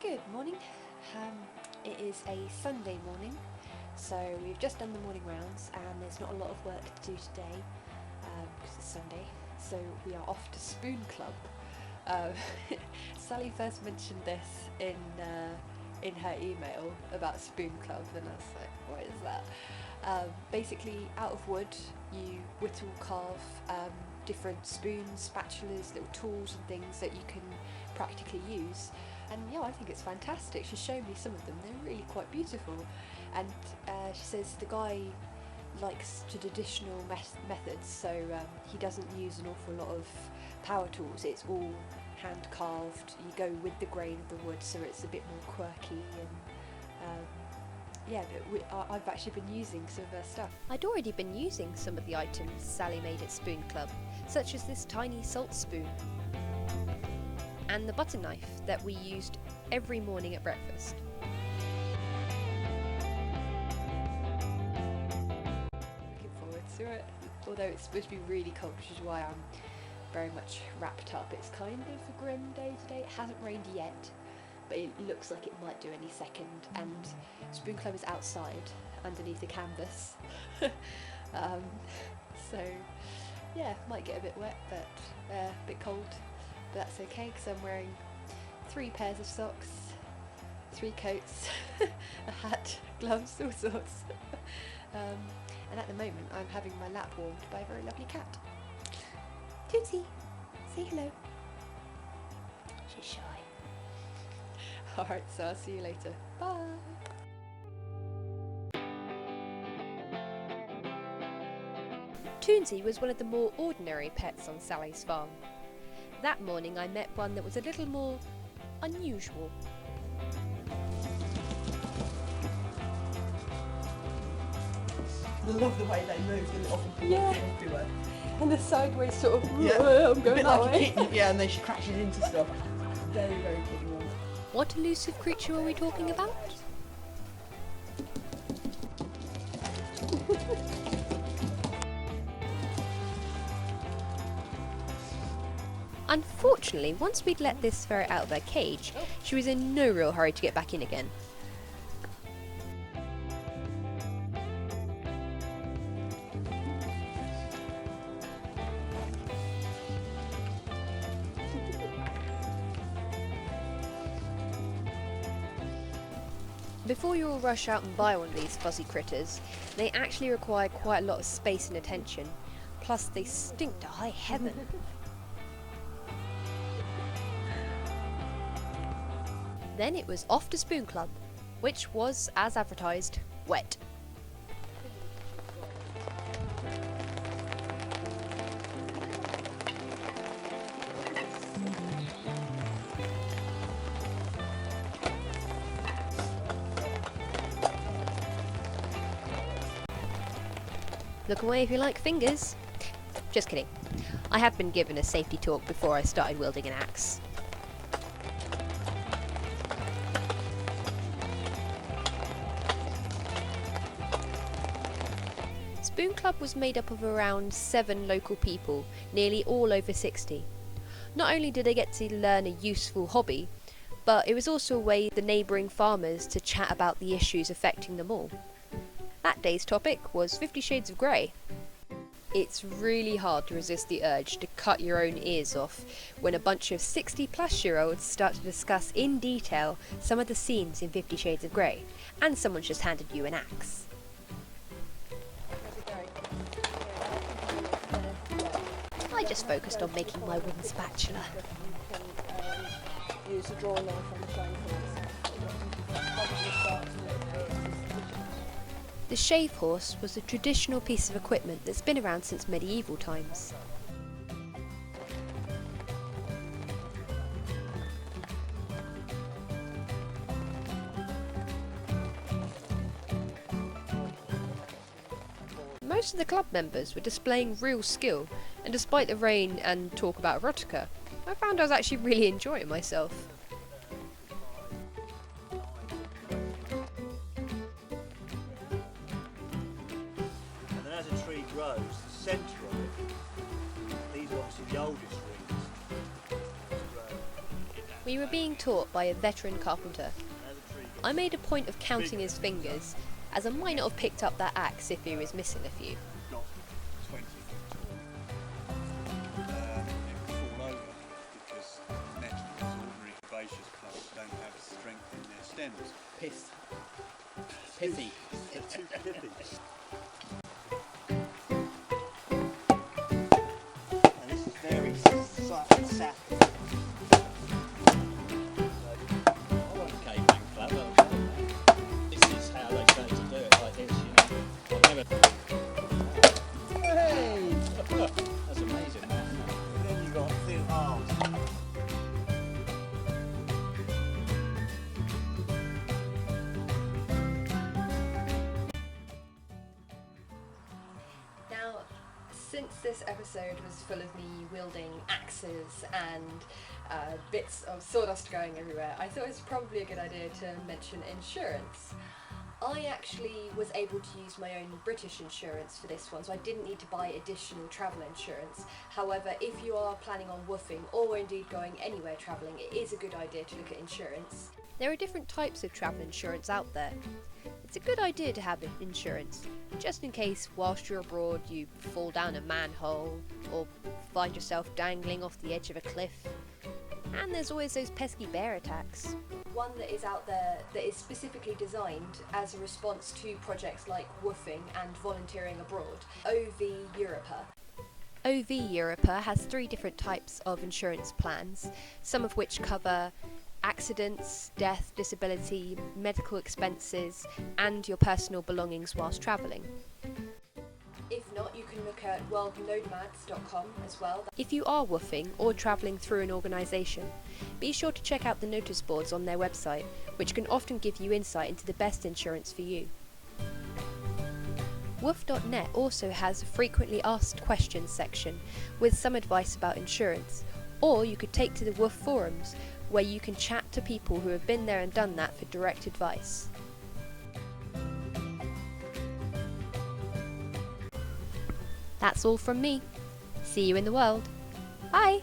Good morning. It is a Sunday morning, so we've just done the morning rounds and there's not a lot of work to do today because it's Sunday, so we are off to Spoon Club. Sally first mentioned this in her email about Spoon Club and I was like, what is that? Basically, out of wood you whittle, carve different spoons, spatulas, little tools and things that you can practically use. And yeah, I think it's fantastic. She showed me some of them, they're really quite beautiful. And she says the guy likes traditional methods, so he doesn't use an awful lot of power tools. It's all hand carved, you go with the grain of the wood, so it's a bit more quirky. And yeah, but I've actually been using some of her stuff. I'd already been using some of the items Sally made at Spoon Club, such as this tiny salt spoon and the butter knife that we used every morning at breakfast. Looking forward to it, although it's supposed to be really cold, which is why I'm very much wrapped up. It's kind of a grim day today. It hasn't rained yet, but it looks like it might do any second, and Spoon Club is outside underneath the canvas. So yeah, might get a bit wet, but a bit cold, but that's okay because I'm wearing 3 pairs of socks, 3 coats, a hat, gloves, all sorts. And at the moment I'm having my lap warmed by a very lovely cat. Tootsie, say hello. She's shy. Alright, so I'll see you later. Bye! Toonsy was one of the more ordinary pets on Sally's farm. That morning I met one that was a little more unusual. I love the way they move and often pull everywhere. And the sideways sort of, Yeah. I'm going a bit that like way. a kitten, yeah, and then she crashes into stuff. Very, very kitten one. What elusive creature are we talking about? Unfortunately, once we'd let this ferret out of her cage, she was in no real hurry to get back in again. Before you all rush out and buy one of these fuzzy critters, they actually require quite a lot of space and attention, plus they stink to high heaven. Then it was off to Spoon Club, which was, as advertised, wet. Look away if you like fingers. Just kidding. I have been given a safety talk before I started wielding an axe. Spoon Club was made up of around 7 local people, nearly all over 60. Not only did they get to learn a useful hobby, but it was also a way for the neighbouring farmers to chat about the issues affecting them all. That day's topic was 50 Shades of Grey. It's really hard to resist the urge to cut your own ears off when a bunch of 60-plus-year-olds start to discuss in detail some of the scenes in 50 Shades of Grey, and someone's just handed you an axe. I just focused on making my wooden spatula. Use the draw knife on the phone The shave horse was a traditional piece of equipment that's been around since medieval times. Most of the club members were displaying real skill, and despite the rain and talk about erotica, I found I was actually really enjoying myself. And then as a tree grows, the centre of it, these are obviously the oldest rings. We were being taught by a veteran carpenter. I made a point of counting his fingers, as I might not have picked up that axe if he was missing a few. Not 20 foot tall. It will fall over because ordinary herbaceous plants don't have strength in their stems. Pithy. They're too pithy. And this is very sappy. I want a caveman club. This is how they say to do it, like this, you know. I've never... Hey! That's amazing, man. And then you've got thin arms. Now, since this episode was full of me wielding axes and bits of sawdust going everywhere, I thought it was probably a good idea to mention insurance. I actually was able to use my own British insurance for this one, so I didn't need to buy additional travel insurance. However, if you are planning on woofing or indeed going anywhere travelling, it is a good idea to look at insurance. There are different types of travel insurance out there. It's a good idea to have insurance, just in case whilst you're abroad you fall down a manhole or find yourself dangling off the edge of a cliff. And there's always those pesky bear attacks. One that is out there that is specifically designed as a response to projects like woofing and volunteering abroad, OV Europa. OV Europa has 3 different types of insurance plans, some of which cover accidents, death, disability, medical expenses, and your personal belongings whilst travelling. If not, you can look at worldnomads.com as well. If you are woofing or travelling through an organisation, be sure to check out the notice boards on their website, which can often give you insight into the best insurance for you. Woof.net also has a frequently asked questions section with some advice about insurance, or you could take to the Woof forums, where you can chat to people who have been there and done that for direct advice. That's all from me. See you in the world. Bye!